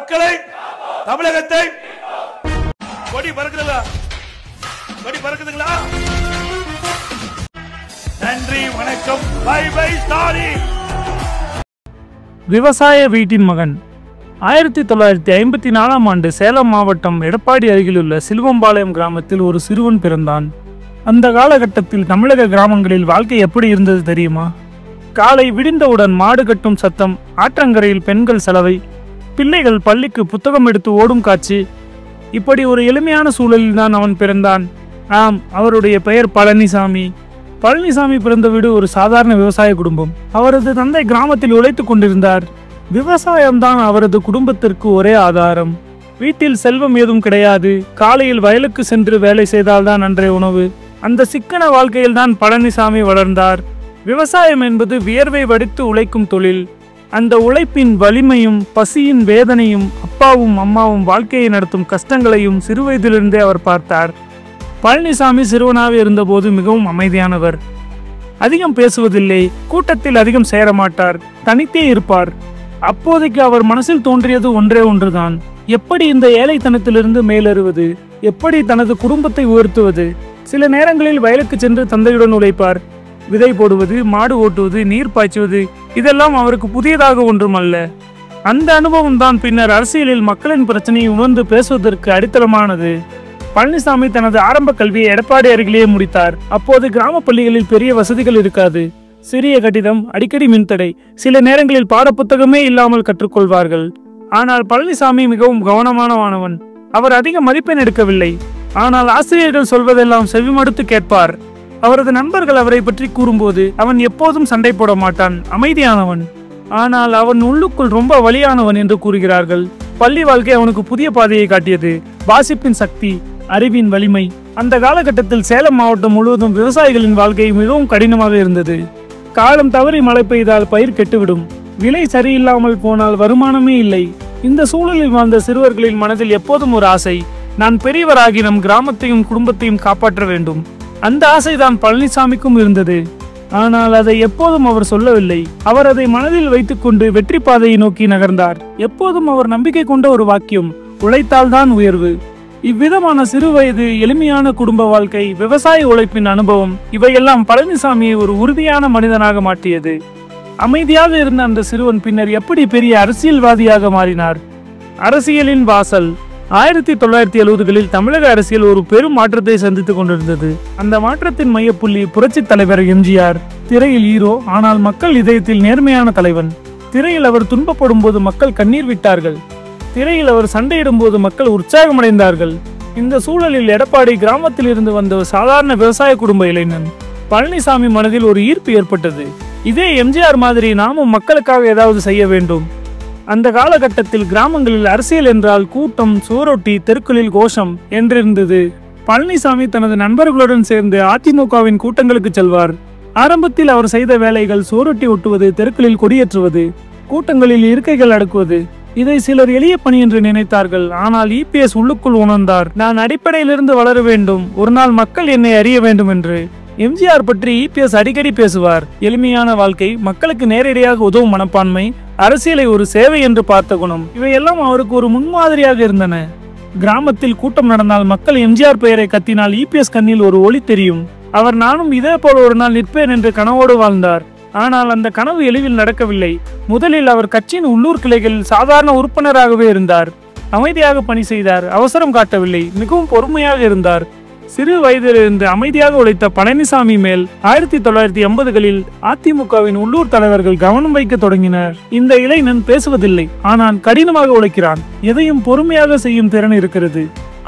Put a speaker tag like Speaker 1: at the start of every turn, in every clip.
Speaker 1: மக்களை தமிழகத்தை கொடி பறக்குதுங்களா? கொடி பறக்குதுங்களா? நன்றி, வணக்கம். Bye bye Stalin.
Speaker 2: விவசாய வீட்டின் மகன். 1954ஆம் ஆண்டு சேலம் மாவட்டம் எடப்பாடி அருகிலுள்ள சிலுவம்பாளையம் கிராமத்தில் ஒரு சிறுவன் பிறந்தான். அந்த காலகட்டத்தில் தமிழக கிராமங்களில் வாழ்க்கை எப்படி இருந்தது தெரியுமா? காலை விடிந்தவுடன் மாடு கட்டும் சத்தம், ஆற்றங்கரையில் பெண்கள் சலவை, பிள்ளைகள் பள்ளிக்கு புத்தகம் எடுத்து ஓடும் காட்சி. இப்படி ஒரு எளிமையான சூழலில் தான் அவன் பிறந்தான். ஆம், அவருடைய பெயர் பழனிசாமி. பழனிசாமி பிறந்த வீடு ஒரு சாதாரண விவசாய குடும்பம். அவரது தந்தை கிராமத்தில் உழைத்துக் கொண்டிருந்தார். விவசாயம்தான் அவரது குடும்பத்திற்கு ஒரே ஆதாரம். வீட்டில் செல்வம் ஏதும் கிடையாது. காலையில் வயலுக்கு சென்று வேலை செய்தால்தான் அன்றைய உணவு. அந்த சிக்கன வாழ்க்கையில் தான் பழனிசாமி வளர்ந்தார். விவசாயம் என்பது வியர்வை வடித்து உழைக்கும் தொழில். அந்த உழைப்பின் வலிமையும் பசியின் வேதனையும் அப்பாவும் அம்மாவும் வாழ்க்கையை நடத்தும் கஷ்டங்களையும் சிறுவயதிலிருந்தே அவர் பார்த்தார். பழனிசாமி சிறுவனாக இருந்தபோது மிகவும் அமைதியானவர். அதிகம் பேசுவதில்லை, கூட்டத்தில் அதிகம் சேரமாட்டார், தனித்தே இருப்பார். அப்போதைக்கு அவர் மனசில் தோன்றியது ஒன்றே ஒன்றுதான்: எப்படி இந்த ஏழைத்தனத்திலிருந்து மேலேறுவது, எப்படி தனது குடும்பத்தை உயர்த்துவது. சில நேரங்களில் வயலுக்கு சென்று தந்தையுடன் உழைப்பார். விதை போடுவது, மாடு ஓட்டுவது, நீர் பாய்ச்சுவது, இதெல்லாம் அவருக்கு புதியதாக ஒன்றும் அல்ல. அந்த அனுபவம் தான் பின்னர் அரசியலில் மக்களின் பிரச்சனையை உணர்ந்து பேசுவதற்கு அடித்தளமானது. பழனிசாமி தனது ஆரம்ப கல்வியை எடப்பாடி அருகிலேயே முடித்தார். அப்போது கிராம பள்ளிகளில் பெரிய வசதிகள் இருக்காது. சிறிய கட்டிடம், அடிக்கடி மின்தடை, சில நேரங்களில் பாடப்புத்தகமே இல்லாமல் கற்றுக்கொள்வார்கள். ஆனால் பழனிசாமி மிகவும் கவனமான மாணவன். அவர் அதிக மதிப்பெண் எடுக்கவில்லை. ஆனால் ஆசிரியர்கள் சொல்வதெல்லாம் செவிமடுத்து கேட்பார். அவரது நண்பர்கள் அவரை பற்றி கூறும்போது அவன் எப்போதும் சண்டை போட மாட்டான், அமைதியானவன். ஆனால் அவன் உள்ளுக்குள் ரொம்ப வலியானவன் என்று கூறுகிறார்கள். பள்ளி வாழ்க்கை அவனுக்கு புதிய பாதையை காட்டியது. வாசிப்பின் சக்தி, அறிவின் வலிமை. அந்த காலகட்டத்தில் சேலம் மாவட்டம் முழுவதும் விவசாயிகளின் வாழ்க்கை மிகவும் கடினமாக இருந்தது. காலம் தவறி மழை பெய்தால் பயிர் கெட்டுவிடும். விலை சரியில்லாமல் போனால் வருமானமே இல்லை. இந்த சூழலில் வாழ்ந்த சிறுவர்களின் மனதில் எப்போதும் ஒரு ஆசை: நான் பெரியவராகி நம் கிராமத்தையும் குடும்பத்தையும் காப்பாற்ற வேண்டும். அந்த ஆசைதான் பழனிசாமிக்கும் இருந்தது. ஆனால் அதை எப்போதும் அவர் சொல்லவில்லை. அவர் அதை மனதில் வைத்துக்கொண்டு வெற்றி பாதையை நோக்கி நகர்ந்தார். எப்போதும் அவர் நம்பிக்கை கொண்ட ஒரு வாக்கியம்: உழைத்தால்தான் உயர்வு. இவ்விதமான சிறுவயது, எளிமையான குடும்ப வாழ்க்கை, விவசாய உழைப்பின் அனுபவம், இவையெல்லாம் பழனிசாமியை ஒரு உறுதியான மனிதனாக மாற்றியது. அமைதியாக இருந்த அந்த சிறுவன் பின்னர் எப்படி பெரிய அரசியல்வாதியாக மாறினார்? அரசியலின் வாசல். 1970களில் தமிழக அரசியல் ஒரு பெரும் மாற்றத்தை சந்தித்துக் கொண்டிருந்தது. அந்த மாற்றத்தின் மையப்புள்ளி புரட்சி தலைவர் எம்ஜிஆர். திரையில் ஹீரோ, ஆனால் மக்கள் இதயத்தில் நேர்மையான தலைவன். திரையில் அவர் துன்பப்படும் போது மக்கள் கண்ணீர் விட்டார்கள். திரையில் அவர் சண்டையிடும் போது மக்கள் உற்சாகமடைந்தார்கள். இந்த சூழலில் எடப்பாடி கிராமத்தில் இருந்து வந்த ஒரு சாதாரண விவசாய குடும்ப இளைஞன். பழனிசாமி மனதில் ஒரு ஈர்ப்பு ஏற்பட்டது. இதே எம்ஜிஆர் மாதிரி நாமும் மக்களுக்காக ஏதாவது செய்ய வேண்டும். அந்த காலகட்டத்தில் கிராமங்களில் அரசியல் என்றால் கூட்டம், சுவரொட்டி, தெருக்களில் கோஷம் என்றிருந்தது. பழனிசாமி தனது நண்பர்களுடன் சேர்ந்து அதிமுகவின் கூட்டங்களுக்கு செல்வார். ஆரம்பத்தில் அவர் செய்த வேலைகள் சுவரொட்டி ஒட்டுவது, தெருக்களில் கொடியேற்றுவது, கூட்டங்களில் இருக்கைகள் அடுக்குவது. இதை சிலர் எளிய பணி என்று நினைத்தார்கள். ஆனால் இபிஎஸ் உள்ளுக்குள் உணர்ந்தார்: நான் அடிப்படையிலிருந்து வளர வேண்டும், ஒரு நாள் மக்கள் என்னை அறிய வேண்டும் என்று. எம்ஜிஆர் பற்றி இபிஎஸ் அடிக்கடி பேசுவார். எளிமையான வாழ்க்கை, மக்களுக்கு நேரடியாக உதவும் மனப்பான்மை, அரசியலை ஒரு சேவை என்று பார்த்த குணம், இவையெல்லாம் அவருக்கு ஒரு முன்மாதிரியாக இருந்தன. கிராமத்தில் கூட்டம் நடந்தால் மக்கள் எம்ஜிஆர் பெயரை கத்தினால் இபிஎஸ் கண்ணில் ஒரு ஒளி தெரியும். அவர் நானும் இதே போல ஒரு நாள் நிற்பேன் என்று கனவோடு வாழ்ந்தார். ஆனால் அந்த கனவு எளிதில் நடக்கவில்லை. முதலில் அவர் கட்சியின் உள்ளூர் கிளைகளில் சாதாரண உறுப்பினராகவே இருந்தார். அமைதியாக பணி செய்தார், அவசரம் காட்டவில்லை, மிகவும் பொறுமையாக இருந்தார். சிறு வயதிலிருந்து அமைதியாக உழைத்த பழனிசாமி மேல் 1980களில் அதிமுகவின் உள்ளூர் தலைவர்கள் கவனம் வைக்க தொடங்கினர். இந்த இளைஞன் பேசுவதில்லை, ஆனால் கடினமாக உழைக்கிறான். எதையும் பொறுமையாக செய்யும் திறன் இருக்கிறது.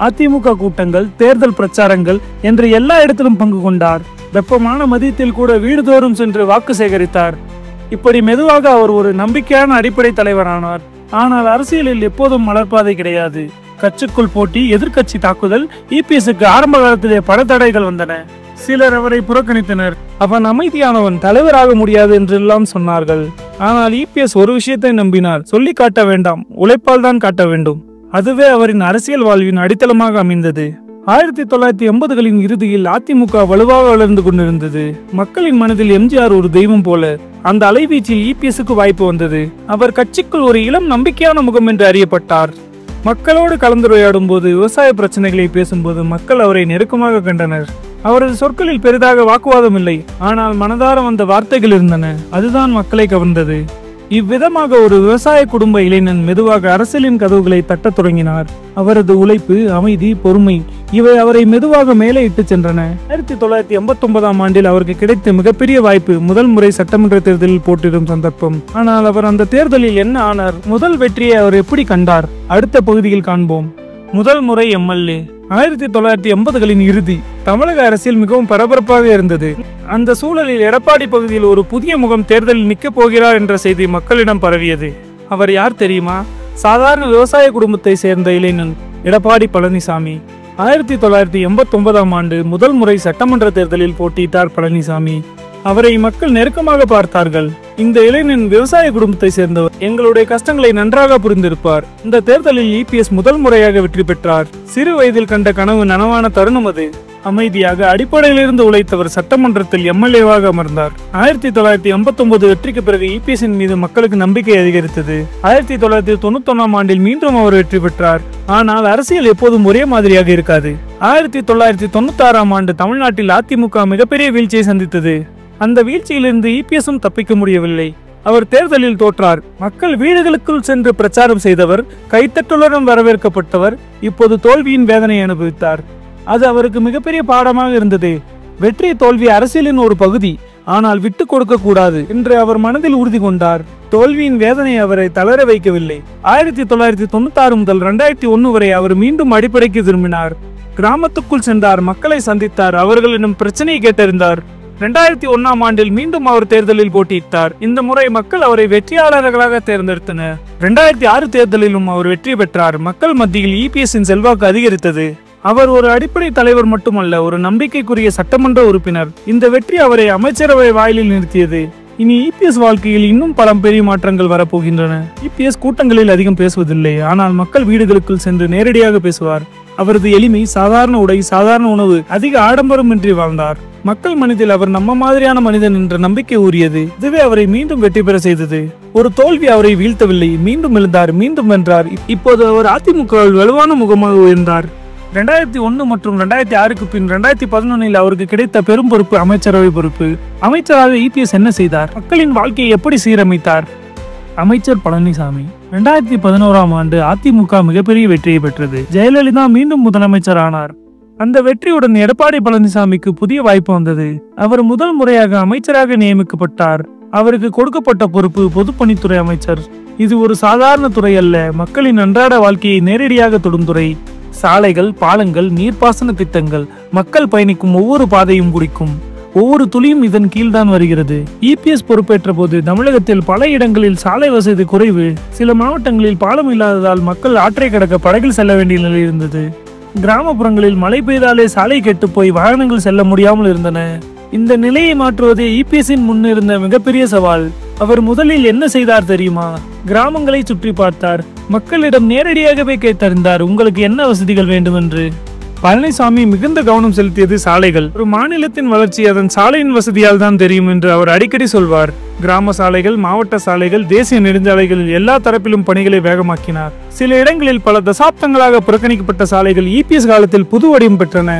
Speaker 2: அதிமுக கூட்டங்கள், தேர்தல் பிரச்சாரங்கள் என்று எல்லா இடத்திலும் பங்கு கொண்டார். வெப்பமான மதியத்தில் கூட வீடுதோறும் சென்று வாக்கு சேகரித்தார். இப்படி மெதுவாக அவர் ஒரு நம்பிக்கையான அடிப்படை தலைவரானார். ஆனால் அரசியலில் எப்போதும் மலர்பாதை கிடையாது. கட்சிக்குள் போட்டி, எதிர்கட்சி தாக்குதல். இபிஎஸ்க்கு ஆரம்ப காலத்திலே பல தடைகள் வந்தன. சிலர் அவரை புறக்கணித்தனர். அவன் அமைதியானவன், தலைவராக முடியாது என்றெல்லாம் சொன்னார்கள். ஆனால் இபிஎஸ் ஒரு விஷயத்தை நம்பினார்: சொல்லி காட்ட வேண்டாம், உழைப்பால் தான் காட்ட வேண்டும். அதுவே அவரின் அரசியல் வாழ்வின் அடித்தளமாக அமைந்தது. 1980களின் இறுதியில் அதிமுக வலுவாக வளர்ந்து கொண்டிருந்தது. மக்களின் மனதில் எம்ஜிஆர் ஒரு தெய்வம் போல. அந்த அலைவீச்சில் இபிஎஸ்க்கு வாய்ப்பு வந்தது. அவர் கட்சிக்குள் ஒரு இளம் நம்பிக்கையான முகம் என்று அறியப்பட்டார். மக்களோடு கலந்துரையாடும் போது, விவசாய பிரச்சனைகளை பேசும்போது மக்கள் அவரை நெருக்கமாக கண்டனர். அவரது சொற்களில் பெரிதாக வாக்குவாதம் இல்லை, ஆனால் மனதார வந்த வார்த்தைகள் இருந்தன. அதுதான் மக்களை கவர்ந்தது. இவ்விதமாக ஒரு விவசாய குடும்ப இளைஞன் மெதுவாக அரசியலின் கதவுகளை தட்டத் தொடங்கினார். அவரது உழைப்பு, அமைதி, பொறுமை இவை அவரை மெதுவாக மேலே இட்டு சென்றன. 1989ஆம் ஆண்டில் அவருக்கு கிடைத்த மிகப்பெரிய வாய்ப்பு முதல் முறை சட்டமன்ற தேர்தலில் போட்டியிடும் சந்தர்ப்பம். ஆனால் அவர் அந்த தேர்தலில் என்ன ஆனார்? முதல் வெற்றியை அவர் எப்படி கண்டார்? அடுத்த பகுதியில் காண்போம். முதல் முறை எம்எல்ஏ. 1980களின் இறுதி. தமிழக அரசியல் மிகவும் பரபரப்பாக இருந்தது. அந்த சூழலில் எடப்பாடி பகுதியில் ஒரு புதிய முகம் தேர்தலில் நிற்கப் போகிறார் என்ற செய்தி மக்களிடம் பரவியது. அவர் யார் தெரியுமா? சாதாரண விவசாய குடும்பத்தை சேர்ந்த இளைஞன் எடப்பாடி பழனிசாமி. 1989ஆம் ஆண்டு முதல் முறை சட்டமன்ற தேர்தலில் போட்டியிட்டார் பழனிசாமி. அவரை மக்கள் நெருக்கமாக பார்த்தார்கள். இந்த இளைஞன் விவசாய குடும்பத்தை சேர்ந்தவர். எங்களுடைய கஷ்டங்களை நன்றாக புரிந்திருப்பார். இந்த தேர்தலில் இபிஎஸ் முதல் முறையாக வெற்றி பெற்றார். சிறு வயதில் கண்ட கனவு நனவான தருணம் அது. அமைதியாக அடிப்படையிலிருந்து உழைத்தவர் சட்டமன்றத்தில் எம்எல்ஏவாக அமர்ந்தார். 1989 வெற்றிக்கு பிறகு இபிஎஸ்ஸின் மீது மக்களுக்கு நம்பிக்கை அதிகரித்தது. 1991ஆம் ஆண்டில் மீண்டும் அவர் வெற்றி பெற்றார். ஆனால் அரசியல் எப்போதும் ஒரே மாதிரியாக இருக்காது. 1996ஆம் ஆண்டு தமிழ்நாட்டில் அதிமுக மிகப்பெரிய வீழ்ச்சியை சந்தித்தது. அந்த வீழ்ச்சியிலிருந்து இபிஎஸ்ஸும் தப்பிக்க முடியவில்லை. அவர் தேர்தலில் தோற்றார். மக்கள் வீடுகளுக்குள் சென்று பிரச்சாரம் செய்தவர், கைத்தட்டுடன் வரவேற்கப்பட்டவர், இப்போது தோல்வியின் வேதனை அனுபவித்தார். அது அவருக்கு மிகப்பெரிய பாடமாக இருந்தது. வெற்றி தோல்வி அரசியலின் ஒரு பகுதி, ஆனால் விட்டு கொடுக்க கூடாது என்று அவர் மனதில் உறுதி கொண்டார். தோல்வியின் வேதனை அவரை தளர வைக்கவில்லை. 1996 முதல் 2001 வரை அவர் மீண்டும் அடிப்படைக்கு திரும்பினார். கிராமத்துக்குள் சென்றார், மக்களை சந்தித்தார், அவர்களிடம் பிரச்சனையை கேட்டறிந்தார். 2001ஆம் ஆண்டில் மீண்டும் அவர் தேர்தலில் போட்டியிட்டார். இந்த முறை மக்கள் அவரை வெற்றியாளர்களாக தேர்ந்தெடுத்தனர். 2006 தேர்தலிலும் அவர் வெற்றி பெற்றார். மக்கள் மத்தியில் இபிஎஸ்ஸின் செல்வாக்கு அதிகரித்தது. அவர் ஒரு அடிப்படை தலைவர் மட்டுமல்ல, ஒரு நம்பிக்கைக்குரிய சட்டமன்ற உறுப்பினர். இந்த வெற்றி அவரை அமைச்சரவை வாயிலில் நிறுத்தியது. இனி இபிஎஸ் வாழ்க்கையில் இன்னும் பல பெரிய மாற்றங்கள் வரப்போகின்றன. இபிஎஸ் கூட்டங்களில் அதிகம் பேசுவதில்லை, ஆனால் மக்கள் வீடுகளுக்குள் சென்று நேரடியாக பேசுவார். அவரது எளிமை, சாதாரண உடை, சாதாரண உணவு, அதிக ஆடம்பரமின்றி வாழ்ந்தார். மக்கள் மனதில் அவர் நம்ம மாதிரியான மனிதன் என்ற நம்பிக்கை ஊறியது. இதுவே அவரை மீண்டும் வெற்றி பெற செய்தது. ஒரு தோல்வி அவரை வீழ்த்தவில்லை, மீண்டும் எழுந்தார், மீண்டும் வென்றார். இப்போது அவர் அதிமுகவில் வலுவான முகமாக உயர்ந்தார். 2001 மற்றும் 2006க்கு பின் 2011இல் அவருக்கு கிடைத்த பெரும் பொறுப்பு அமைச்சரவை பொறுப்பு. அமைச்சராக இபிஎஸ் என்ன செய்தார்? மக்களின் வாழ்க்கையை எப்படி சீரமைத்தார்? அமைச்சர் பழனிசாமி. 2011ஆம் ஆண்டு அதிமுக மிகப்பெரிய வெற்றியை பெற்றது. ஜெயலலிதா மீண்டும் முதலமைச்சர் ஆனார். அந்த வெற்றியுடன் எடப்பாடி பழனிசாமிக்கு புதிய வாய்ப்பு வந்தது. அவர் முதல் முறையாக அமைச்சராக நியமிக்கப்பட்டார். அவருக்கு கொடுக்கப்பட்ட பொறுப்பு பொதுப்பணித்துறை அமைச்சர். இது ஒரு சாதாரண துறை அல்ல, மக்களின் அன்றாட வாழ்க்கையை நேரடியாக தொடும் துறை. சாலைகள், பாலங்கள், நீர்ப்பாசன திட்டங்கள், மக்கள் பயணிக்கும் ஒவ்வொரு பாதையும் குடிக்கும் ஒவ்வொரு துளியும் இதன் கீழ்தான் வருகிறது. இபிஎஸ் பொறுப்பேற்ற போது தமிழகத்தில் பல இடங்களில் சாலை வசதி குறைவு. சில மாவட்டங்களில் பாலம் இல்லாததால் மக்கள் ஆற்றை கடக்க படகில் செல்ல வேண்டிய நிலை இருந்தது. கிராமப்புறங்களில் மழை பெய்தாலே சாலை கெட்டு போய் வாகனங்கள் செல்ல முடியாமல் இருந்தன. இந்த நிலையை மாற்றுவதே இபிஎஸ்ஸின் முன்னிருந்த மிகப்பெரிய சவால். அவர் முதலில் என்ன செய்தார் தெரியுமா? கிராமங்களை சுற்றி பார்த்தார். மக்களிடம் நேரடியாகவே கேட்டறிந்தார், உங்களுக்கு என்ன வசதிகள் வேண்டும் என்று. பழனிசாமி மிகுந்த கவனம் செலுத்தியது சாலைகள். ஒரு மாநிலத்தின் வளர்ச்சி அதன் சாலையின் வசதியால் தான் தெரியும் என்று அவர் அடிக்கடி சொல்வார். கிராம சாலைகள், மாவட்ட சாலைகள், தேசிய நெடுஞ்சாலைகளில் எல்லா தரப்பிலும் பணிகளை வேகமாக்கினார். சில இடங்களில் பல தசாப்தங்களாக புறக்கணிக்கப்பட்ட சாலைகள் இபிஎஸ் காலத்தில் புது வடிவம் பெற்றன.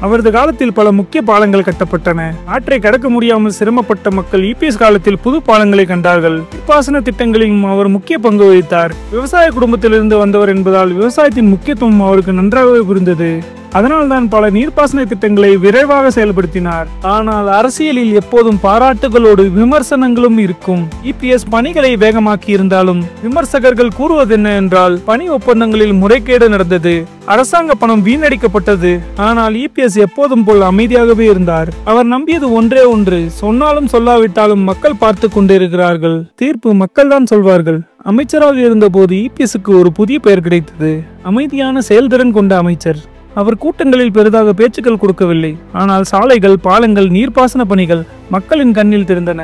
Speaker 2: அவரது காலத்தில் பல முக்கிய பாலங்கள் கட்டப்பட்டன. ஆற்றை கடக்க முடியாமல் சிரமப்பட்ட மக்கள் இபிஎஸ் காலத்தில் புது பாலங்களை கண்டார்கள். நீர்ப்பாசன திட்டங்களிலும் அவர் முக்கிய பங்கு வகித்தார். விவசாய குடும்பத்திலிருந்து வந்தவர் என்பதால் விவசாயத்தின் முக்கியத்துவம் அவருக்கு நன்றாகவே புரிந்தது. அதனால்தான் பல நீர்ப்பாசன திட்டங்களை விரைவாக செயல்படுத்தினார். ஆனால் அரசியலில் எப்போதும் பாராட்டுகளோடு விமர்சனங்களும் இருக்கும். இபிஎஸ் பணிகளை வேகமாக்கி இருந்தாலும் விமர்சகர்கள் கூறுவதென்ன என்றால், பணி ஒப்பந்தங்களில் முறைகேடு நடந்தது, அரசாங்க பணம் வீணடிக்கப்பட்டது. ஆனால் இபிஎஸ் எப்போதும் போல் அமைதியாகவே இருந்தார். அவர் நம்பியது ஒன்றே ஒன்று, சொன்னாலும் சொல்லாவிட்டாலும் மக்கள் பார்த்து கொண்டிருக்கிறார்கள், தீர்ப்பு மக்கள் தான் சொல்வார்கள். அமைச்சராக இருந்த போது இபிஎஸ்க்கு ஒரு புதிய பெயர் கிடைத்தது, அமைதியான செயல்திறன் கொண்ட அமைச்சர். அவர் கூட்டங்களில் பெரிதாக பேச்சுக்கள் கொடுக்கவில்லை, ஆனால் சாலைகள், பாலங்கள், நீர்ப்பாசன பணிகள் மக்களின் கண்ணில் தெரிந்தன.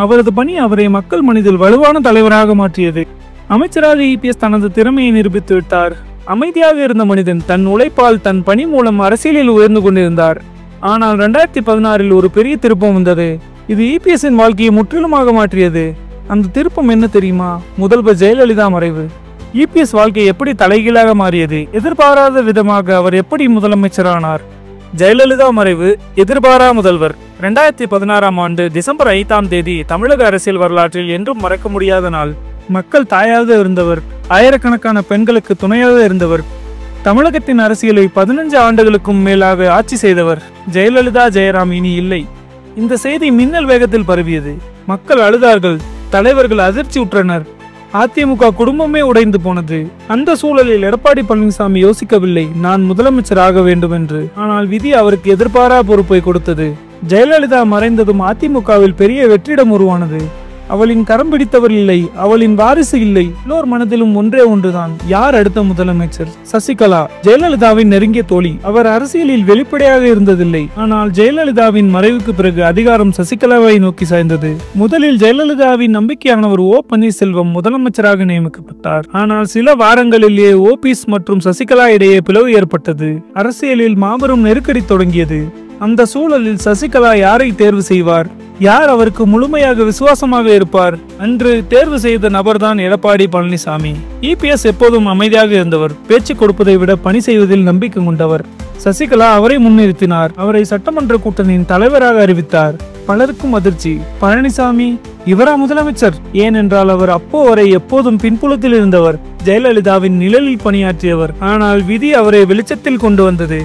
Speaker 2: அவரது பணி அவரை மக்கள் மனதில் வலுவான தலைவராக மாற்றியது. அமைச்சராக இபிஎஸ் தனது திறமையை நிரூபித்து விட்டார். அமைதியாக இருந்த மனிதன் தன் உழைப்பால் தன் பணி மூலம் அரசியலில் உயர்ந்து கொண்டிருந்தார். ஆனால் 2016 ஒரு பெரிய திருப்பம் வந்தது. இது இபிஎஸ்ஸின் வாழ்க்கையை முற்றிலுமாக மாற்றியது. அந்த திருப்பம் என்ன தெரியுமா? முதல்வர் ஜெயலலிதா மறைவு. இபிஎஸ் வாழ்க்கை எப்படி தலைகீழாக மாறியது? எதிர்பாராத விதமாக அவர் எப்படி முதலமைச்சரானார்? ஜெயலலிதா மறைவு, எதிர்பாரா முதல்வர். 2016 ஆண்டு டிசம்பர் 5ஆம் தேதி தமிழக அரசியல் வரலாற்றில் என்றும் மறக்க முடியாத நாள். மக்கள் தாயாக இருந்தவர், ஆயிரக்கணக்கான பெண்களுக்கு துணையாக இருந்தவர், தமிழகத்தின் அரசியலை 15 ஆண்டுகளுக்கும் மேலாக ஆட்சி செய்தவர் ஜெயலலிதா ஜெயராம் இனி இல்லை. இந்த செய்தி மின்னல் வேகத்தில் பரவியது. மக்கள் அழுதார்கள், தலைவர்கள் அதிர்ச்சி உற்றனர். அதிமுக குடும்பமே உடைந்து போனது. அந்த சூழலில் எடப்பாடி பழனிசாமி யோசிக்கவில்லை நான் முதலமைச்சராக வேண்டும் என்று. ஆனால் விதி அவருக்கு எதிர்பாரா பொறுப்பை கொடுத்தது. ஜெயலலிதா மறைந்ததும் அதிமுகவில் பெரிய வெற்றிடம் உருவானது. அவளின் கரம் பிடித்தவர் இல்லை, அவளின் வாரிசு இல்லை. எல்லோர் மனதிலும் ஒன்றே ஒன்றுதான், யார் அடுத்த முதலமைச்சர்? சசிகலா, ஜெயலலிதாவின் நெருங்கிய தோழி. அவர் அரசியலில் வெளிப்படையாக இருந்ததில்லை. ஆனால் ஜெயலலிதாவின் மறைவுக்கு பிறகு அதிகாரம் சசிகலாவை நோக்கி சாய்ந்தது. முதலில் ஜெயலலிதாவின் நம்பிக்கையானவர் ஓ பன்னீர்செல்வம் முதலமைச்சராக நியமிக்கப்பட்டார். ஆனால் சில வாரங்களிலேயே ஓபிஎஸ் மற்றும் சசிகலா இடையே பிளவு ஏற்பட்டது. அரசியலில் மாபெரும் நெருக்கடி தொடங்கியது. அந்த சூழலில் சசிகலா யாரை தேர்வு செய்வார்? யார் அவருக்கு முழுமையாக விசுவாசமாக இருப்பார்? அன்று தேர்வு செய்த நபர்தான் எடப்பாடி பழனிசாமி. இபிஎஸ் எப்போதும் அமைதியாக இருந்தவர், பேச்சு கொடுப்பதை விட பணி செய்வதில் நம்பிக்கை கொண்டவர். சசிகலா அவரை முன்னிறுத்தினார். அவரை சட்டமன்ற கூட்டணியின் தலைவராக அறிவித்தார். பலருக்கும் அதிர்ச்சி. பழனிசாமி இவரா முதலமைச்சர்? ஏனென்றால் அவர் அப்போ வரை எப்போதும் பின்புலத்தில் இருந்தவர், ஜெயலலிதாவின் நிழலில் பணியாற்றியவர். ஆனால் விதி அவரை வெளிச்சத்தில் கொண்டு வந்தது.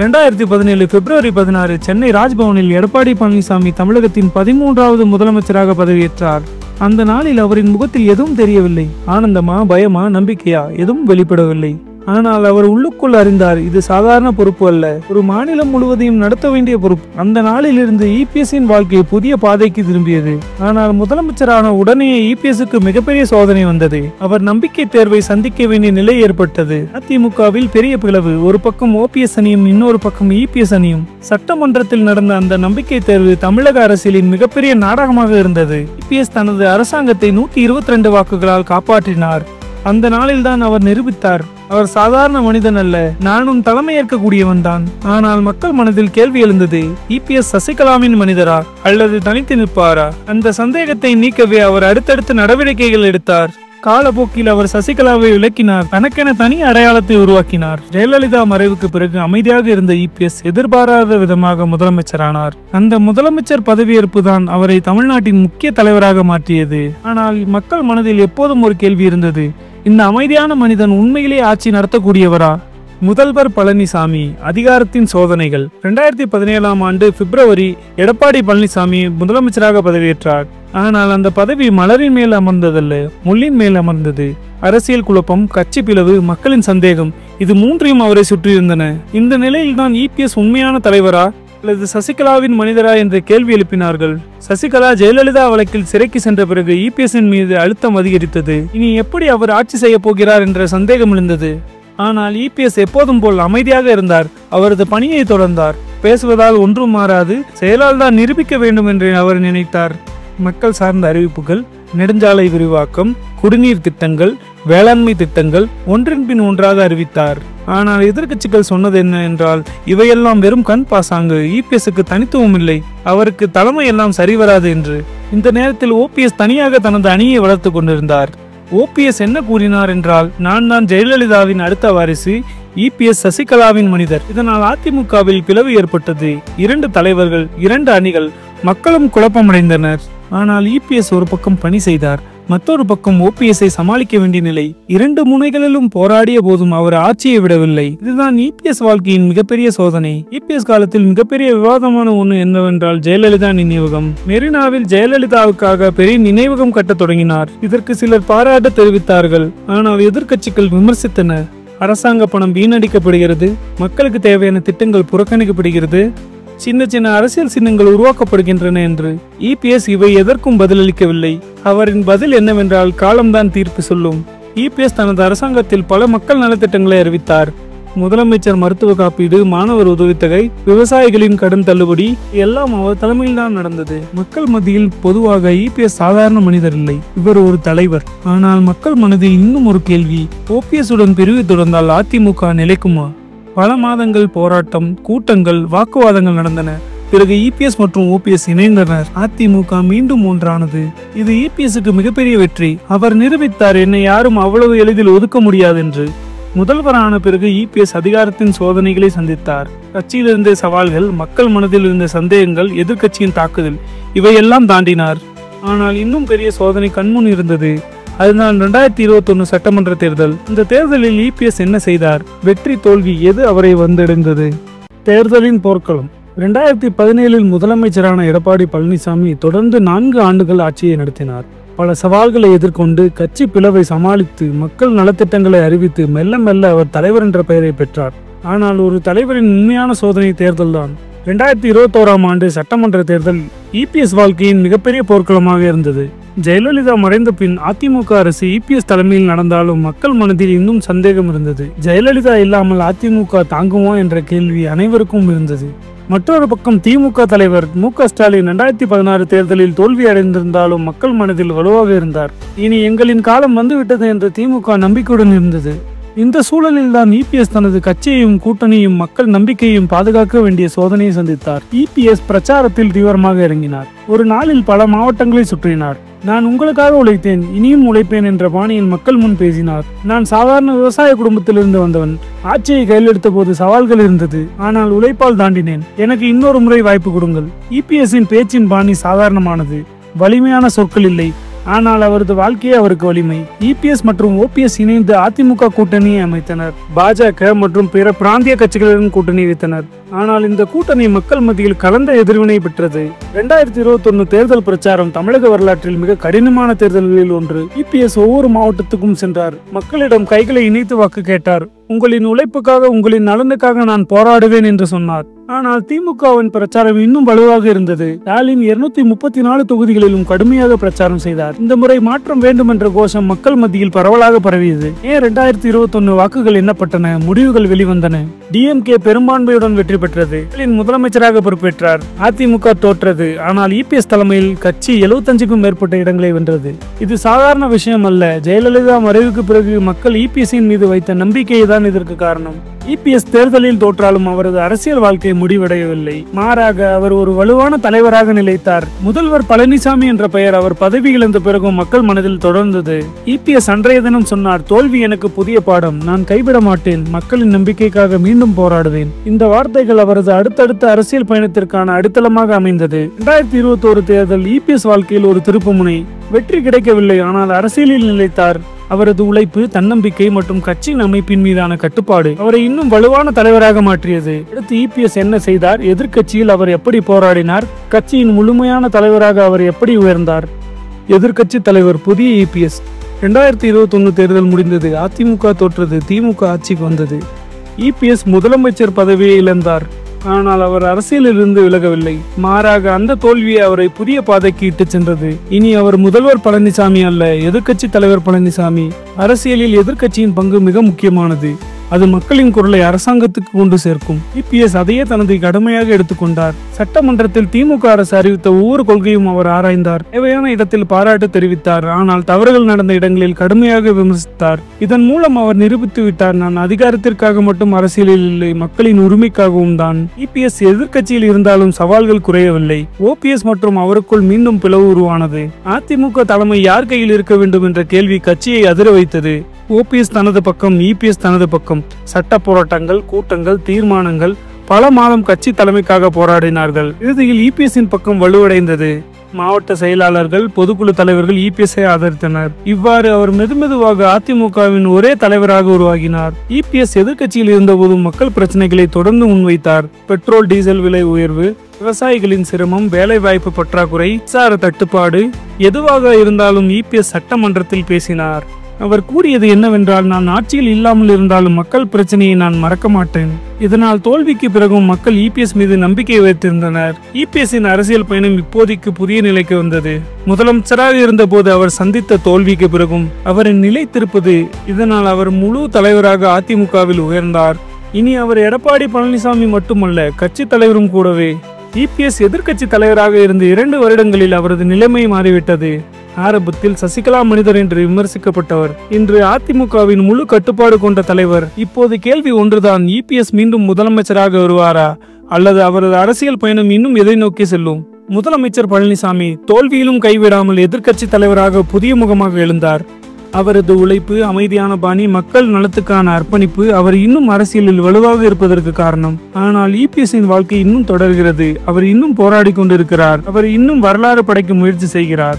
Speaker 2: 2017 பிப்ரவரி 16 சென்னை ராஜ்பவனில் எடப்பாடி பழனிசாமி தமிழகத்தின் 13வது முதலமைச்சராக பதவியேற்றார். அந்த நாளில் அவரின் முகத்தில் எதுவும் தெரியவில்லை. ஆனந்தமா, பயமா, நம்பிக்கையா? எதுவும் வெளிப்படவில்லை. ஆனால் அவர் உள்ளுக்குள் அறிந்தார், இது சாதாரண பொறுப்பு அல்ல, ஒரு மாநிலம் முழுவதையும் நடத்த வேண்டிய பொறுப்பு. அந்த நாளில் இருந்து இபிஎஸ்ஸின் வாழ்க்கை புதிய பாதைக்கு திரும்பியது. ஆனால் முதலமைச்சரான உடனே இபிஎஸ்ஸுக்கு மிகப்பெரிய சோதனை வந்தது. அவர் நம்பிக்கை தேர்வை சந்திக்க வேண்டிய நிலை ஏற்பட்டது. அதிமுகவில் பெரிய பிளவு. ஒரு பக்கம் ஓபிஎஸ் அணியும் இன்னொரு பக்கம் இபிஎஸ் அணியும். சட்டமன்றத்தில் நடந்த அந்த நம்பிக்கை தேர்வு தமிழக அரசியலின் மிகப்பெரிய நாடகமாக இருந்தது. இபிஎஸ் தனது அரசாங்கத்தை 122 வாக்குகளால் காப்பாற்றினார். அந்த நாளில்தான் அவர் நிரூபித்தார், அவர் சாதாரண மனிதன் அல்ல, நானும் தலைமையேற்கக்கூடியவன் தான். ஆனால் மக்கள் மனதில் கேள்வி எழுந்தது, இபிஎஸ் சசிகலாவின் மனிதரா அல்லது தனித்து நிற்பாரா? அந்த சந்தேகத்தை நீக்கவே அவர் அடுத்தடுத்த நடவடிக்கைகள் எடுத்தார். காலப்போக்கில் அவர் சசிகலாவை விலக்கினார், தனக்கென தனி அடையாளத்தை உருவாக்கினார். ஜெயலலிதா மறைவுக்கு பிறகு அமைதியாக இருந்த இபிஎஸ் எதிர்பாராத விதமாக முதலமைச்சரானார். அந்த முதலமைச்சர் பதவியேற்பு தான் அவரை தமிழ்நாட்டின் முக்கிய தலைவராக மாற்றியது. ஆனால் மக்கள் மனதில் எப்போதும் ஒரு கேள்வி இருந்தது, இந்த அமைதியான மனிதன் உண்மையிலே ஆட்சி நடத்தக்கூடியவரா? முதல்வர் பழனிசாமி, அதிகாரத்தின் சோதனைகள். 2017 ஆண்டு பிப்ரவரி எடப்பாடி பழனிசாமி முதலமைச்சராக பதவியேற்றார். ஆனால் அந்த பதவி மலரின் மேல் அமர்ந்ததல்ல, முள்ளின் மேல் அமர்ந்தது. அரசியல் குழப்பம், கட்சி பிளவு, மக்களின் சந்தேகம், இது மூன்றையும் அவரை சுற்றியிருந்தன. இந்த நிலையில்தான் இபிஎஸ் உண்மையான தலைவரா அல்லது சசிகலாவின் மனிதரா என்ற கேள்வி எழுப்பினார்கள். சசிகலா ஜெயலலிதா வழக்கில் சிறைக்கு சென்ற பிறகு இபிஎஸ்ஸின் மீது அழுத்தம் அதிகரித்தது. இனி எப்படி அவர் ஆட்சி செய்ய போகிறார் என்ற சந்தேகம் எழுந்தது. ஆனால் இபிஎஸ் எப்போதும் போல் அமைதியாக இருந்தார். அவரது பணியை தொடர்ந்தார். பேசுவதால் ஒன்றும் மாறாது, செயலால் தான் நிரூபிக்க வேண்டும் என்று அவர் நினைத்தார். மக்கள் சார்ந்த அறிவிப்புகள், நெடுஞ்சாலை விரிவாக்கம், குடிநீர் திட்டங்கள், வேளாண்மை திட்டங்கள் ஒன்றின் பின் ஒன்றாக அறிவித்தார். ஆனால் எதிர்க்கட்சிகள் சொன்னது என்ன என்றால், இவையெல்லாம் வெறும் கண் பாசாங்கு, இபிஎஸ்க்கு தனித்துவம் இல்லை, அவருக்கு தலைமை எல்லாம் சரிவராது என்று. இந்த நேரத்தில் ஓபிஎஸ் தனியாக தனது அணியை வளர்த்து கொண்டிருந்தார். ஓபிஎஸ் என்ன கூறினார் என்றால், நான் தான் ஜெயலலிதாவின் அடுத்த வாரிசு, இபிஎஸ் சசிகலாவின் மனிதர். இதனால் அதிமுகவில் பிளவு ஏற்பட்டது. 2 தலைவர்கள், 2 அணிகள், மக்களும் குழப்பமடைந்தனர். ஆனால் இபிஎஸ் ஒரு பக்கம் பணி செய்தார், மற்றொரு பக்கம் ஓபிஎஸ்ஐ சமாளிக்க வேண்டிய நிலை. 2 முனைகளிலும் போராடிய போதும் அவர் ஆட்சியை விடவில்லை. இதுதான் இபிஎஸ் வாழ்க்கையின் மிகப்பெரிய சோதனை. இபிஎஸ் காலத்தில் மிகப்பெரிய விவாதமான ஒன்று என்னவென்றால் ஜெயலலிதா நினைவகம். மெரினாவில் ஜெயலலிதாவுக்காக பெரிய நினைவகம் கட்டத் தொடங்கினார். இதற்கு சிலர் பாராட்டு தெரிவித்தார்கள். ஆனால் எதிர்க்கட்சிகள் விமர்சித்தனர். அரசாங்க பணம் வீணடிக்கப்படுகிறது, மக்களுக்கு தேவையான திட்டங்கள் புறக்கணிக்கப்படுகிறது, சின்ன சின்ன அரசியல் சின்னங்கள் உருவாக்கப்படுகின்றன என்று. இபிஎஸ் இவை எதற்கும் பதிலளிக்கவில்லை. அவரின் பதில் என்னவென்றால், காலம்தான் தீர்ப்பு சொல்லும். இபிஎஸ் தனது அரசாங்கத்தில் பல மக்கள் நலத்திட்டங்களை அறிவித்தார். முதலமைச்சர் மருத்துவ காப்பீடு, மாணவர் உதவித்தொகை, விவசாயிகளின் கடன் தள்ளுபடி எல்லாம் அவர் தலைமையில் தான் நடந்தது. மக்கள் மத்தியில் பொதுவாக இபிஎஸ் சாதாரண மனிதர் இல்லை, இவர் ஒரு தலைவர். ஆனால் மக்கள் மனதில் இன்னும் ஒரு கேள்வி, ஓபிஎஸ் உடன் பிரிவு தொடர்ந்தால் அதிமுக நிலைக்குமா? பல மாதங்கள் போராட்டம், கூட்டங்கள், வாக்குவாதங்கள் நடந்தன. பிறகு இபிஎஸ் மற்றும் ஓபிஎஸ் இணைந்தனர். அதிமுக மீண்டும் ஒன்றானது. இது இபிஎஸ்க்கு மிகப்பெரிய வெற்றி. அவர் நிரூபித்தார், என்னை யாரும் அவ்வளவு எளிதில் ஒதுக்க முடியாது என்று. முதல்வரான பிறகு இபிஎஸ் அதிகாரத்தின் சோதனைகளை சந்தித்தார். கட்சியிலிருந்த சவால்கள், மக்கள் மனதில் இருந்த சந்தேகங்கள், எதிர்கட்சியின் தாக்குதல், இவையெல்லாம் தாண்டினார். ஆனால் இன்னும் பெரிய சோதனை கண்முன் இருந்தது. அதுதான் 2021 சட்டமன்ற தேர்தல். இந்த தேர்தலில் இபிஎஸ் என்ன செய்தார்? வெற்றி தோல்வி எது அவரை வந்தடைந்தது? தேர்தலின் போர்க்களம். 2017 முதலமைச்சரான எடப்பாடி பழனிசாமி தொடர்ந்து 4 ஆண்டுகள் ஆட்சியை நடத்தினார். பல சவால்களை எதிர்கொண்டு கட்சி பிளவை சமாளித்து மக்கள் நலத்திட்டங்களை அறிவித்து மெல்ல மெல்ல அவர் தலைவர் என்ற பெயரை பெற்றார். ஆனால் ஒரு தலைவரின் உண்மையான சோதனை தேர்தல் தான். 2021 ஆண்டு சட்டமன்ற தேர்தல் இபிஎஸ் வாழ்க்கையின் மிகப்பெரிய போர்க்களமாக இருந்தது. ஜெயலலிதா மறைந்த பின் அதிமுக அரசு இபிஎஸ் தலைமையில் நடந்தாலும் மக்கள் மனதில் இன்னும் சந்தேகம் இருந்தது. ஜெயலலிதா இல்லாமல் அதிமுக தாங்குமா என்ற கேள்வி அனைவருக்கும் இருந்தது. மற்றொரு பக்கம் திமுக தலைவர் மு.க. ஸ்டாலின் 2016 தேர்தலில் தோல்வி அடைந்திருந்தாலும் மக்கள் மனதில் வலுவாக இருந்தார். இனி எங்களின் காலம் வந்துவிட்டது என்று திமுக நம்பிக்கையுடன் இருந்தது. இந்த சூழலில் தான் இபிஎஸ் தனது கட்சியையும் கூட்டணியும் மக்கள் நம்பிக்கையும் பாதுகாக்க வேண்டிய சோதனையை சந்தித்தார். இபிஎஸ் பிரச்சாரத்தில் தீவிரமாக இறங்கினார். ஒரு நாளில் பல மாவட்டங்களை சுற்றினார். நான் உங்களுக்காக உழைத்தேன், இனியும் உழைப்பேன் என்ற பாணியில் மக்கள் முன் பேசினார். நான் சாதாரண விவசாய குடும்பத்திலிருந்து வந்தவன். ஆட்சியை கையில் எடுத்த போது சவால்கள் இருந்தது, ஆனால் உழைப்பால் தாண்டினேன். எனக்கு இன்னொரு முறை வாய்ப்பு கொடுங்கள். இபிஎஸ்ஸின் பேச்சின் பாணி சாதாரணமானது, வலிமையான சொற்கள் இல்லை. ஆனால் அவரது வாழ்க்கையே அவருக்கு வலிமை. இபிஎஸ் மற்றும் ஓபிஎஸ் இணைந்து அதிமுக கூட்டணியை அமைத்தனர். பாஜக மற்றும் பிற பிராந்திய கட்சிகளுடன் கூட்டணி வைத்தனர். ஆனால் இந்த கூட்டணி மக்கள் மத்தியில் கலந்த எதிர்வினை பெற்றது. 2021 தேர்தல் பிரச்சாரம் தமிழக வரலாற்றில் மிக கடினமான தேர்தல்களில் ஒன்று. இபிஎஸ் ஒவ்வொரு மாவட்டத்துக்கும் சென்றார். மக்களிடம் கைகளை இணைத்து வாக்கு கேட்டார். உங்களின் உழைப்புக்காக, உங்களின் நலனுக்காக நான் போராடுவேன் என்று சொன்னார். ஆனால் திமுகவின் பிரச்சாரம் இன்னும் வலுவாக இருந்தது. ஸ்டாலின் 234 தொகுதிகளிலும் கடுமையாக பிரச்சாரம் செய்தார். இந்த முறை மாற்றம் வேண்டும் என்ற கோஷம் மக்கள் மத்தியில் பரவலாக பரவியது. ஏன் 2021 வாக்குகள் எண்ணப்பட்டன, முடிவுகள் வெளிவந்தன. டிஎம்கே பெரும்பான்மையுடன் வெற்றி பெற்றது. முதலமைச்சராக பொறுப்பேற்றார். அதிமுக தோற்றது. ஆனால் இபிஎஸ் தலைமையில் கட்சி 75க்கும் மேற்பட்ட இடங்களை வென்றது. இது சாதாரண விஷயம் அல்ல. ஜெயலலிதா மறைவுக்கு பிறகு மக்கள் இபிஎஸ்ஸின் மீது வைத்த நம்பிக்கை தான் இதற்கு காரணம். இபிஎஸ் தேர்தலில் தோற்றாலும் அவரது அரசியல் வாழ்க்கை முடிவடையவில்லை. மாறாக அவர் ஒரு வலுவான தலைவராக நிலைத்தார். முதல்வர் பழனிசாமி என்ற பெயர் அவர் பதவி இழந்த பிறகும் மக்கள் மனதில் தொடர்ந்தது. இபிஎஸ் அன்றைய தினம் சொன்னார், தோல்வி எனக்கு புதிய பாடம், நான் கைவிட மாட்டேன், மக்களின் நம்பிக்கைக்காக மீண்டும் போராடுவேன். இந்த வார்த்தைகள் அவரது அடுத்தடுத்த அரசியல் பயணத்திற்கான அடித்தளமாக அமைந்தது. 2021 தேர்தல் இபிஎஸ் வாழ்க்கையில் ஒரு திருப்புமுனை. வெற்றி கிடைக்கவில்லை, ஆனால் அரசியலில் நிலைத்தார். அவரது உழைப்பு, தன்னம்பிக்கை மற்றும் கட்சியின் அமைப்பின் மீதான கட்டுப்பாடு அவரை இன்னும் வலுவான தலைவராக மாற்றியது. அடுத்து இபிஎஸ் என்ன செய்தார்? எதிர்கட்சியில் அவர் எப்படி போராடினார்? கட்சியின் முழுமையான தலைவராக அவர் எப்படி உயர்ந்தார்? எதிர்கட்சி தலைவர் புதிய இபிஎஸ். 2021 தேர்தல் முடிந்தது. அதிமுக தோற்றது. திமுக ஆட்சிக்கு வந்தது. இபிஎஸ் முதலமைச்சர் பதவியை இழந்தார். ஆனால் அவர் அரசியலில் இருந்து விலகவில்லை. மாறாக அந்த தோல்வியை அவரை புதிய பாதைக்கு இட்டு சென்றது. இனி அவர் முதல்வர் பழனிசாமி அல்ல, எதிர்க்கட்சி தலைவர் பழனிசாமி. அரசியலில் எதிர்க்கட்சியின் பங்கு மிக முக்கியமானது. அது மக்களின் குரலை அரசாங்கத்துக்கு கொண்டு சேர்க்கும். இபிஎஸ் அதையே தனது கடமையாக எடுத்துக்கொண்டார். சட்டமன்றத்தில் திமுக அரசு அறிவித்த ஒவ்வொரு கொள்கையும் அவர் ஆராய்ந்தார். தேவையான இடத்தில் பாராட்டு தெரிவித்தார். ஆனால் தவறுகள் நடந்த இடங்களில் கடுமையாக விமர்சித்தார். இதன் மூலம் அவர் நிரூபித்து விட்டார், நான் அதிகாரத்திற்காக மட்டும் அரசியலில் இல்லை, மக்களின் உரிமைக்காகவும் தான். இபிஎஸ் எதிர்க்கட்சியில் இருந்தாலும் சவால்கள் குறையவில்லை. ஓபிஎஸ் மற்றும் அவருக்குள் மீண்டும் பிளவு உருவானது. அதிமுக தலைமை யார் கையில் இருக்க வேண்டும் என்ற கேள்வி கட்சியை அதிர வைத்தது. ஓபிஎஸ் தனது பக்கம், இபிஎஸ் தனது பக்கம். சட்ட போராட்டங்கள், கூட்டங்கள், தீர்மானங்கள், பல மாதம் கட்சி தலைமைக்காக போராடினார்கள். இறுதியில் இபிஎஸ்ஸின் பக்கம் வலுவடைந்தது. மாவட்ட செயலாளர்கள், பொதுக்குழு தலைவர்கள் இபிஎஸ்ஐ ஆதரித்தனர். இவ்வாறு அவர் மெதுமெதுவாக அதிமுகவின் ஒரே தலைவராக உருவாகினார். இபிஎஸ் எதிர்க்கட்சியில் இருந்தபோது மக்கள் பிரச்சனைகளை தொடர்ந்து முன்வைத்தார். பெட்ரோல், டீசல் விலை உயர்வு, விவசாயிகளின் சிரமம், வேலைவாய்ப்பு பற்றாக்குறை, மின்சார தட்டுப்பாடு, எதுவாக இருந்தாலும் இபிஎஸ் சட்டமன்றத்தில் பேசினார். அவர் கூறியது என்னவென்றால், நான் ஆட்சியில் இல்லாமல் இருந்தாலும் மக்கள் பிரச்சனையை நான் மறக்க மாட்டேன். இதனால் தோல்விக்கு பிறகும் மக்கள் இபிஎஸ் மீது நம்பிக்கை வைத்திருந்தனர். இபிஎஸ்ஸின் அரசியல் பயணம் இப்போதைக்கு புதிய நிலைக்கு வந்தது. முதலமைச்சராக இருந்தபோது அவர் சந்தித்த தோல்விக்கு பிறகும் அவரை நிலைத்திருப்பது. இதனால் அவர் முழு தலைவராக அதிமுகவில் உயர்ந்தார். இனி அவர் எடப்பாடி பழனிசாமி மட்டுமல்ல, கட்சி தலைவரும் கூடவே. இபிஎஸ் எதிர்க்கட்சி தலைவராக இருந்த 2 வருடங்களில் அவரது நிலைமை மாறிவிட்டது. ஆரம்பத்தில் சசிகலா மனிதர் என்று விமர்சிக்கப்பட்டவர் இன்று அதிமுகவின் முழு கட்டுப்பாடு கொண்ட தலைவர். இப்போது கேள்வி ஒன்றுதான், இபிஎஸ் மீண்டும் முதலமைச்சராக வருவாரா அல்லது அவரது அரசியல் பயணம் இன்னும் எதை நோக்கி செல்லும்? முதலமைச்சர் பழனிசாமி தோல்வியிலும் கைவிடாமல் எதிர்க்கட்சி தலைவராக புதிய முகமாக எழுந்தார். அவரது உழைப்பு, அமைதியான பாணி, மக்கள் நலத்துக்கான அர்ப்பணிப்பு அவர் இன்னும் அரசியலில் வலுவாக இருப்பதற்கு காரணம். ஆனால் இபிஎஸ்ஸின் வாழ்க்கை இன்னும் தொடர்கிறது. அவர் இன்னும் போராடி கொண்டிருக்கிறார். அவர் இன்னும் வரலாறு படைக்க முயற்சி செய்கிறார்.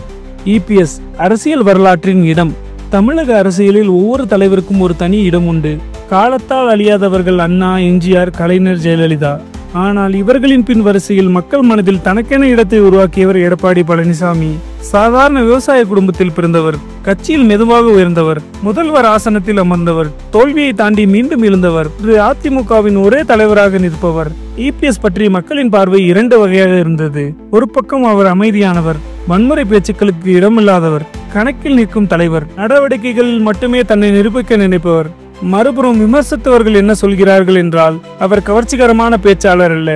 Speaker 2: இபிஎஸ் அரசியல் வரலாற்றின் இடம். தமிழக அரசியலில் ஒவ்வொரு தலைவருக்கும் ஒரு தனி இடம் உண்டு. காலத்தால் அழியாதவர்கள் அண்ணா, எம்ஜிஆர், கலைஞர், ஜெயலலிதா. ஆனால் இவர்களின் பின் வரிசையில் மக்கள் மனதில் தனக்கென இடத்தை உருவாக்கியவர் எடப்பாடி பழனிசாமி. சாதாரண விவசாய குடும்பத்தில் பிறந்தவர், கட்சியில் மெதுவாக உயர்ந்தவர், முதல்வர் ஆசனத்தில் அமர்ந்தவர், தோல்வியை தாண்டி மீண்டும் எழுந்தவர், அதிமுகவின் ஒரே தலைவராக நிற்பவர். இபிஎஸ் பற்றி மக்களின் பார்வை 2 வகையாக இருந்தது. ஒரு பக்கம் அவர் அமைதியானவர், வன்முறை பேச்சுக்களுக்கு இடமில்லாதவர், கணக்கில் நிற்கும் தலைவர், நடவடிக்கைகளில் மட்டுமே தன்னை நிரூபிக்க நினைப்பவர். மறுபுறம் விமர்சித்தவர்கள் என்ன சொல்கிறார்கள் என்றால், அவர் கவர்ச்சிகரமான பேச்சாளர் அல்ல,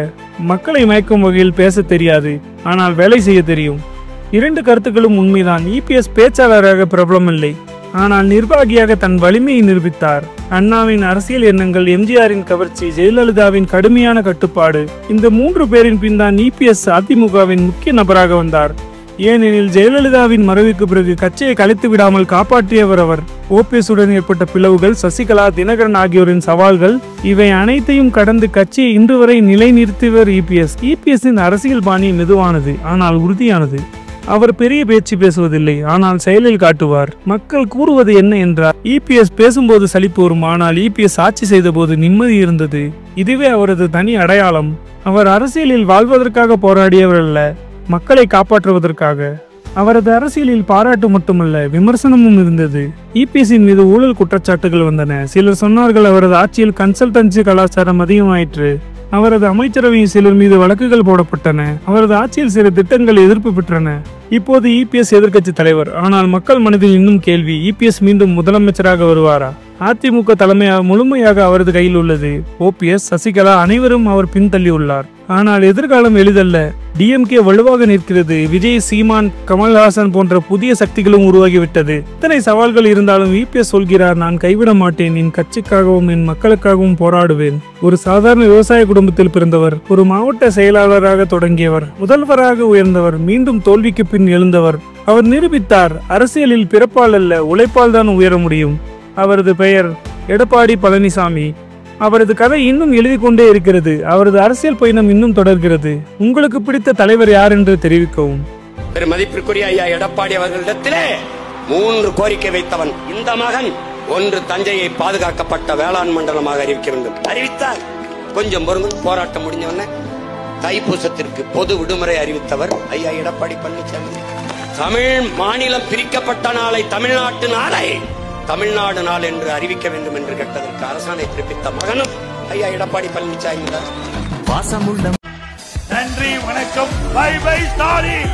Speaker 2: மக்களை மயக்கும் வகையில் பேச தெரியாது, ஆனால் வேலை செய்ய தெரியும். 2 கருத்துக்களும் உண்மைதான். இபிஎஸ் பேச்சாளராக பிரபலமில்லை, ஆனால் நிர்வாகியாக தன் வலிமையை நிரூபித்தார். அண்ணாவின் அரசியல் எண்ணங்கள், எம்ஜிஆரின் கவர்ச்சி, ஜெயலலிதாவின் கடுமையான கட்டுப்பாடு, இந்த 3 பேரின் பின் தான் இபிஎஸ் அதிமுகவின் முக்கிய நபராக வந்தார். ஏனெனில் ஜெயலலிதாவின் மறைவுக்கு பிறகு கட்சியை கலைத்து விடாமல் காப்பாற்றியவர் அவர். ஓபிஎஸ்ஸுடன் ஏற்பட்ட பிளவுகள், சசிகலா, தினகரன் ஆகியோரின் சவால்கள், இவை அனைத்தையும் கடந்து கட்சியை இன்று வரை நிலைநிறுத்தியவர் இபிஎஸ். இபிஎஸ்ஸின் அரசியல் பாணி மெதுவானது, ஆனால் உறுதியானது. அவர் பெரிய பேச்சு பேசுவதில்லை, ஆனால் செயலில் காட்டுவார். மக்கள் கூறுவது என்ன என்றால், இபிஎஸ் பேசும்போது சலிப்பு வரும், ஆனால் இபிஎஸ் ஆட்சி செய்த போது நிம்மதி இருந்தது. இதுவே அவரது தனி அடையாளம். அவர் அரசியலில் வாழ்வதற்காக போராடியவர் அல்ல, மக்களை காப்பாற்றுவதற்காக. அவரது அரசியலில் பாராட்டு மட்டுமல்ல, விமர்சனமும் இருந்தது. இபிஎஸ்ஸின் மீது ஊழல் குற்றச்சாட்டுகள் வந்தன. சிலர் சொன்னார்கள் அவரது ஆட்சியில் கன்சல்டன்சி கலாச்சாரம் அதிகமாயிற்று. அவரது அமைச்சரவையில் சிலர் மீது வழக்குகள் போடப்பட்டன. அவரது ஆட்சியில் சில திட்டங்கள் எதிர்ப்பு பெற்றன. இப்போது இபிஎஸ் எதிர்க்கட்சி தலைவர். ஆனால் மக்கள் மனதில் இன்னும் கேள்வி, இபிஎஸ் மீண்டும் முதலமைச்சராக வருவாரா? அதிமுக தலைமை முழுமையாக அவரது கையில் உள்ளது. ஓபிஎஸ், சசிகலா அனைவரும் அவர் பின்தள்ளி உள்ளார். ஆனால் எதிர்காலம் எளிதல்ல. டிஎம்கே வலுவாக நிற்கிறது. விஜய், சீமான், கமல்ஹாசன் போன்ற புதிய சக்திகளும் உருவாகிவிட்டது. இத்தனை சவால்கள் இருந்தாலும் இபிஎஸ் சொல்கிறார், நான் கைவிட மாட்டேன், என் கட்சிக்காகவும் என் மக்களுக்காகவும் போராடுவேன். ஒரு சாதாரண விவசாய குடும்பத்தில் பிறந்தவர், ஒரு மாவட்ட செயலாளராக தொடங்கியவர், முதல்வராக உயர்ந்தவர், மீண்டும் தோல்விக்கு பின் எழுந்தவர். அவர் நிரூபித்தார், அரசியலில் பிறப்பால் அல்ல, உழைப்பால் தான் உயர முடியும். அவரது பெயர் எடப்பாடி பழனிசாமி. அவரது கதை இன்னும் எழுதி கொண்டே இருக்கிறது. அவரது அரசியல் பயணம் இன்னும் தொடர்கிறது. உங்களுக்கு பிடித்த தலைவர் யார் என்று தெரிவிக்கவும்.
Speaker 3: மதிப்பிற்குரிய ஐயா எடப்பாடி அவர்களிடத்திலே 3 கோரிக்கை வைத்தவன் இந்த மகன். 1, தஞ்சையை பாதுகாக்கப்பட்ட வேளாண் மண்டலமாக அறிவிக்க வேண்டும். அறிவித்தார். கொஞ்சம் போராட்டம் முடிஞ்சவன தைப்பூசத்திற்கு பொது விடுமுறை அறிவித்தவர் ஐயா எடப்பாடி பழனிசாமி. தமிழ் மாநிலம் பிரிக்கப்பட்ட நாளை தமிழ்நாட்டு நாளை தமிழ்நாடு நாள் என்று அறிவிக்க வேண்டும் என்று கேட்டதற்கு அரசாணை பிறப்பித்த மகனும் ஐயா எடப்பாடி பழனிசாமி.
Speaker 1: நன்றி, வணக்கம். Bye bye Stalin.